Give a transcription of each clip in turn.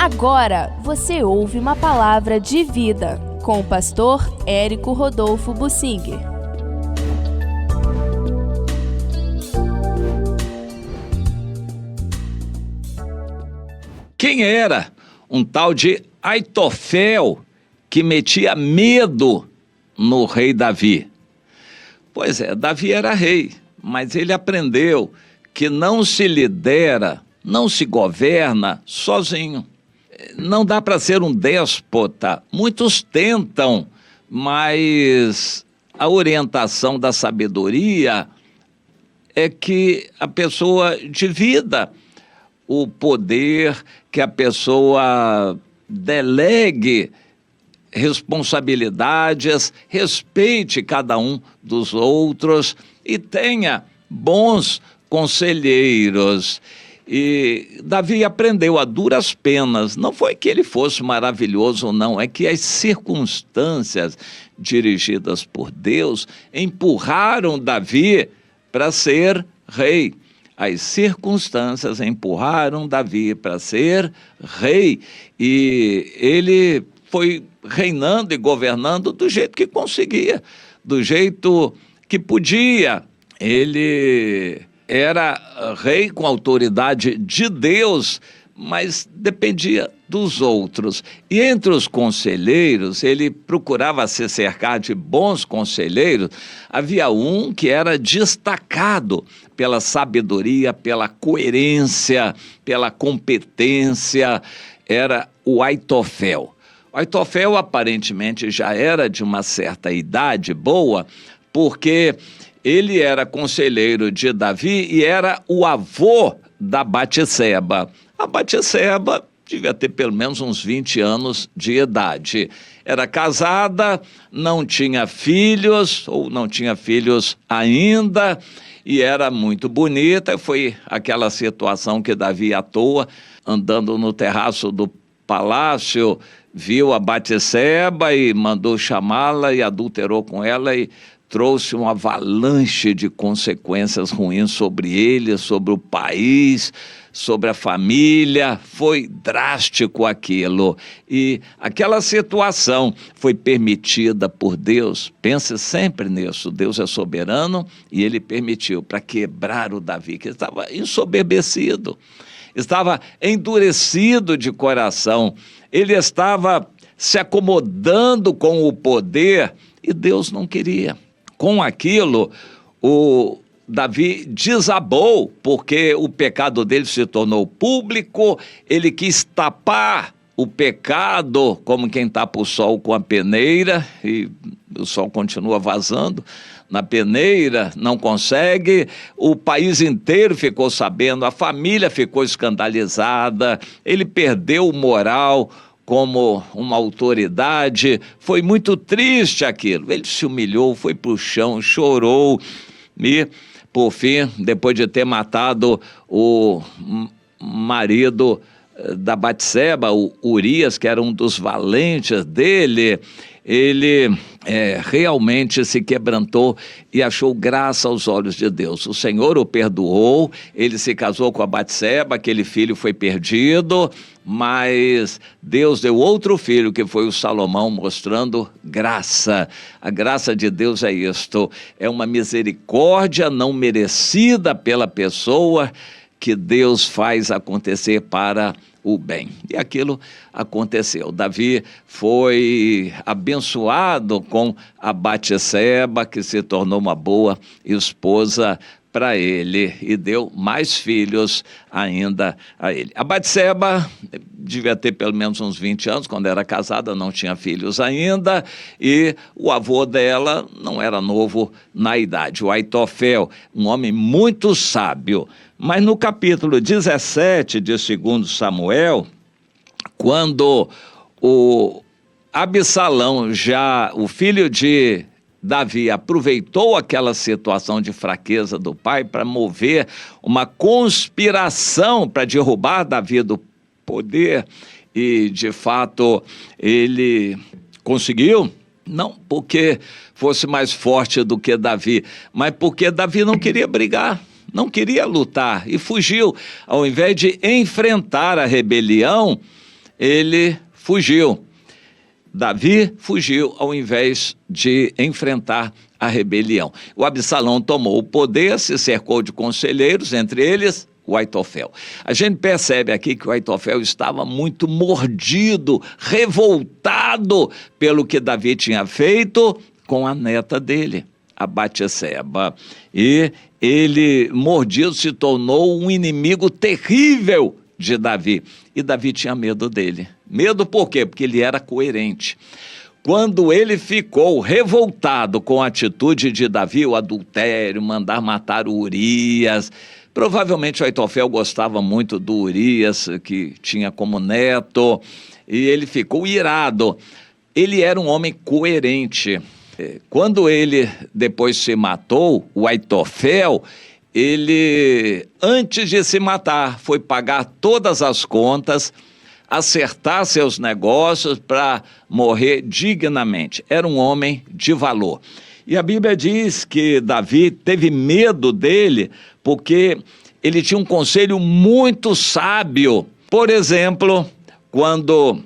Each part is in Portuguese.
Agora você ouve uma palavra de vida com o pastor Érico Rodolfo Bussinger. Quem era um tal de Aitofel que metia medo no rei Davi? Pois é, Davi era rei, mas ele aprendeu que não se lidera, não se governa sozinho. Não dá para ser um déspota. Muitos tentam, mas a orientação da sabedoria é que a pessoa divida o poder, que a pessoa delegue responsabilidades, respeite cada um dos outros e tenha bons conselheiros. E Davi aprendeu a duras penas. Não foi que ele fosse maravilhoso, não. É que as circunstâncias dirigidas por Deus empurraram Davi para ser rei. As circunstâncias empurraram Davi para ser rei. E ele foi reinando e governando do jeito que conseguia, do jeito que podia. Ele era rei com autoridade de Deus, mas dependia dos outros. E entre os conselheiros, ele procurava se cercar de bons conselheiros. Havia um que era destacado pela sabedoria, pela coerência, pela competência, era o Aitofel. O Aitofel aparentemente já era de uma certa idade boa, porque ele era conselheiro de Davi e era o avô da Batseba. A Batseba devia ter pelo menos uns 20 anos de idade. Era casada, não tinha filhos, ou não tinha filhos ainda, e era muito bonita. Foi aquela situação que Davi, à toa, andando no terraço do palácio, viu a Batseba e mandou chamá-la e adulterou com ela e trouxe uma avalanche de consequências ruins sobre ele, sobre o país, sobre a família. Foi drástico aquilo. E aquela situação foi permitida por Deus. Pense sempre nisso. Deus é soberano e ele permitiu para quebrar o Davi, que estava ensoberbecido, estava endurecido de coração. Ele estava se acomodando com o poder e Deus não queria. Com aquilo, o Davi desabou, porque o pecado dele se tornou público, ele quis tapar o pecado, como quem tapa o sol com a peneira, e o sol continua vazando na peneira, não consegue. O país inteiro ficou sabendo, a família ficou escandalizada, ele perdeu o moral como uma autoridade. Foi muito triste aquilo. Ele se humilhou, foi para o chão, chorou e, por fim, depois de ter matado o marido da Batseba, o Urias, que era um dos valentes dele, ele realmente se quebrantou e achou graça aos olhos de Deus. O Senhor o perdoou, ele se casou com a Batseba, aquele filho foi perdido, mas Deus deu outro filho, que foi o Salomão, mostrando graça. A graça de Deus é isto, é uma misericórdia não merecida pela pessoa, que Deus faz acontecer para o bem. E aquilo aconteceu. Davi foi abençoado com a Batseba, que se tornou uma boa esposa para ele e deu mais filhos ainda a ele. A Batseba devia ter pelo menos uns 20 anos, quando era casada, não tinha filhos ainda, e o avô dela não era novo na idade, o Aitofel, um homem muito sábio. Mas no capítulo 17 de 2 Samuel, quando o Absalão, já o filho de Davi, aproveitou aquela situação de fraqueza do pai para mover uma conspiração para derrubar Davi do poder, e de fato ele conseguiu, não porque fosse mais forte do que Davi, mas porque Davi não queria brigar, não queria lutar e fugiu. Ao invés de enfrentar a rebelião, ele fugiu. Davi fugiu ao invés de enfrentar a rebelião. O Absalão tomou o poder, se cercou de conselheiros, entre eles o Aitofel. A gente percebe aqui que o Aitofel estava muito mordido, revoltado pelo que Davi tinha feito com a neta dele, a Batseba. E ele, mordido, se tornou um inimigo terrível de Davi. E Davi tinha medo dele. Medo por quê? Porque ele era coerente. Quando ele ficou revoltado com a atitude de Davi, o adultério, mandar matar o Urias, provavelmente o Aitofel gostava muito do Urias, que tinha como neto, e ele ficou irado. Ele era um homem coerente. Quando ele depois se matou, o Aitofel, ele, antes de se matar, foi pagar todas as contas, acertar seus negócios para morrer dignamente. Era um homem de valor. E a Bíblia diz que Davi teve medo dele porque ele tinha um conselho muito sábio. Por exemplo, quando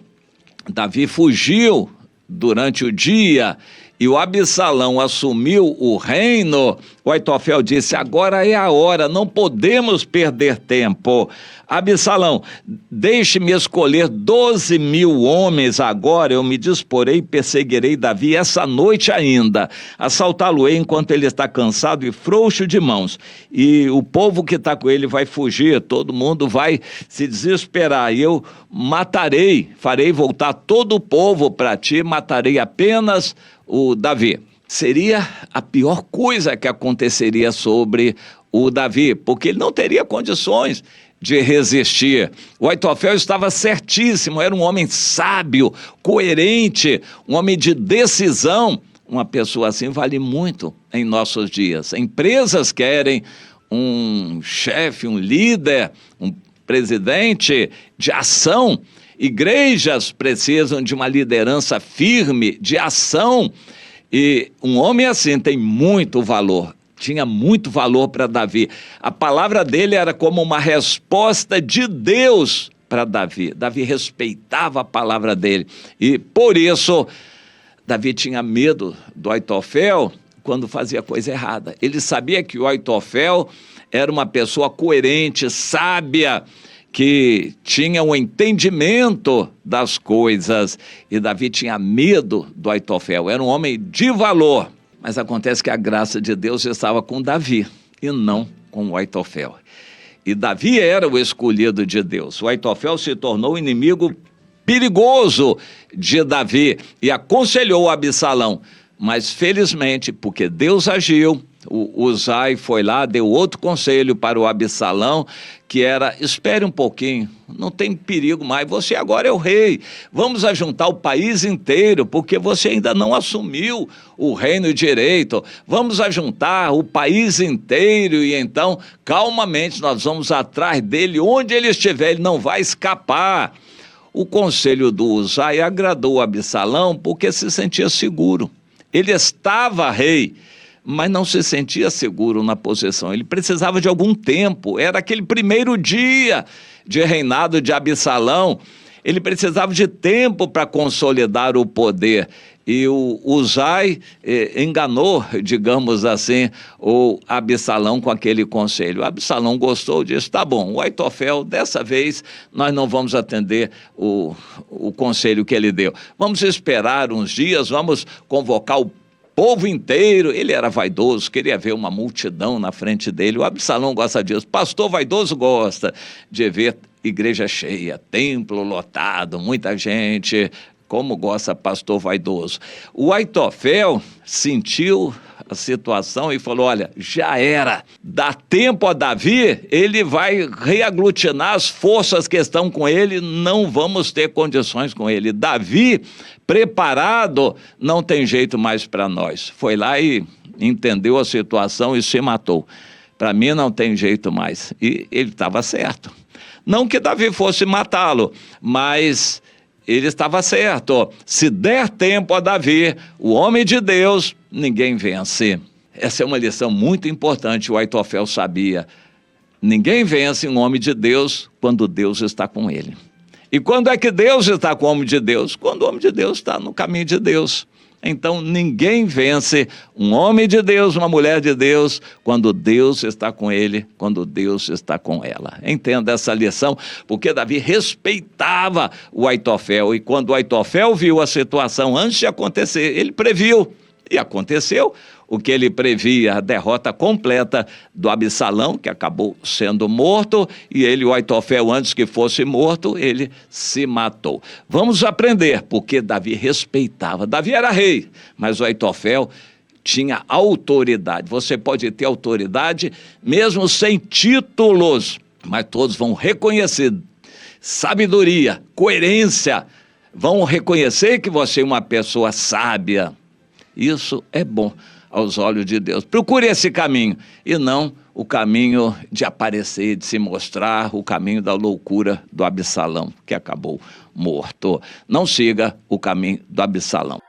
Davi fugiu durante o dia e o Absalão assumiu o reino, o Aitofel disse: agora é a hora, não podemos perder tempo. Absalão, deixe-me escolher 12.000 homens agora, eu me disporei e perseguirei Davi essa noite ainda. Assaltá-lo-ei enquanto ele está cansado e frouxo de mãos. E o povo que está com ele vai fugir, todo mundo vai se desesperar. E eu matarei, farei voltar todo o povo para ti, matarei apenas o Davi. Seria a pior coisa que aconteceria sobre o Davi, porque ele não teria condições de resistir. O Aitofel estava certíssimo, era um homem sábio, coerente, um homem de decisão. Uma pessoa assim vale muito em nossos dias. Empresas querem um chefe, um líder, um presidente de ação. Igrejas precisam de uma liderança firme, de ação. E um homem assim tem muito valor. Tinha muito valor para Davi. A palavra dele era como uma resposta de Deus para Davi. Davi respeitava a palavra dele. E por isso, Davi tinha medo do Aitofel quando fazia coisa errada. Ele sabia que o Aitofel era uma pessoa coerente, sábia, que tinha um entendimento das coisas. E Davi tinha medo do Aitofel. Era um homem de valor. Mas acontece que a graça de Deus estava com Davi e não com o Aitofel. E Davi era o escolhido de Deus. O Aitofel se tornou um inimigo perigoso de Davi e aconselhou Absalão. Mas felizmente, porque Deus agiu, o Uzai foi lá, deu outro conselho para o Absalão, que era: espere um pouquinho, não tem perigo mais, você agora é o rei, vamos ajuntar o país inteiro, porque você ainda não assumiu o reino direito, vamos ajuntar o país inteiro e então, calmamente, nós vamos atrás dele, onde ele estiver, ele não vai escapar. O conselho do Uzai agradou Absalão porque se sentia seguro. Ele estava rei, mas não se sentia seguro na posição. Ele precisava de algum tempo. Era aquele primeiro dia de reinado de Absalão. Ele precisava de tempo para consolidar o poder. E o Uzai enganou, digamos assim, o Absalão com aquele conselho. O Absalão gostou, disse: tá bom, o Aitofel, dessa vez nós não vamos atender o conselho que ele deu. Vamos esperar uns dias, vamos convocar o povo inteiro. Ele era vaidoso, queria ver uma multidão na frente dele. O Absalão gosta disso. Pastor vaidoso gosta de ver igreja cheia, templo lotado, muita gente. Como gosta pastor vaidoso. O Aitofel sentiu a situação e falou: olha, já era, dá tempo a Davi, ele vai reaglutinar as forças que estão com ele, não vamos ter condições com ele. Davi, preparado, não tem jeito mais para nós. Foi lá e entendeu a situação e se matou. Para mim não tem jeito mais. E ele estava certo. Não que Davi fosse matá-lo, mas ele estava certo. Se der tempo a Davi, o homem de Deus, ninguém vence. Essa é uma lição muito importante, o Aitofel sabia. Ninguém vence um homem de Deus quando Deus está com ele. E quando é que Deus está com o homem de Deus? Quando o homem de Deus está no caminho de Deus. Então ninguém vence um homem de Deus, uma mulher de Deus, quando Deus está com ele, quando Deus está com ela. Entenda essa lição, porque Davi respeitava o Aitofel, e quando o Aitofel viu a situação antes de acontecer, ele previu, e aconteceu o que ele previa, a derrota completa do Absalão, que acabou sendo morto, e ele, o Aitofel, antes que fosse morto, ele se matou. Vamos aprender, porque Davi respeitava. Davi era rei, mas o Aitofel tinha autoridade. Você pode ter autoridade mesmo sem títulos, mas todos vão reconhecer sabedoria, coerência, vão reconhecer que você é uma pessoa sábia. Isso é bom aos olhos de Deus. Procure esse caminho e não o caminho de aparecer, de se mostrar, o caminho da loucura do Absalão, que acabou morto. Não siga o caminho do Absalão.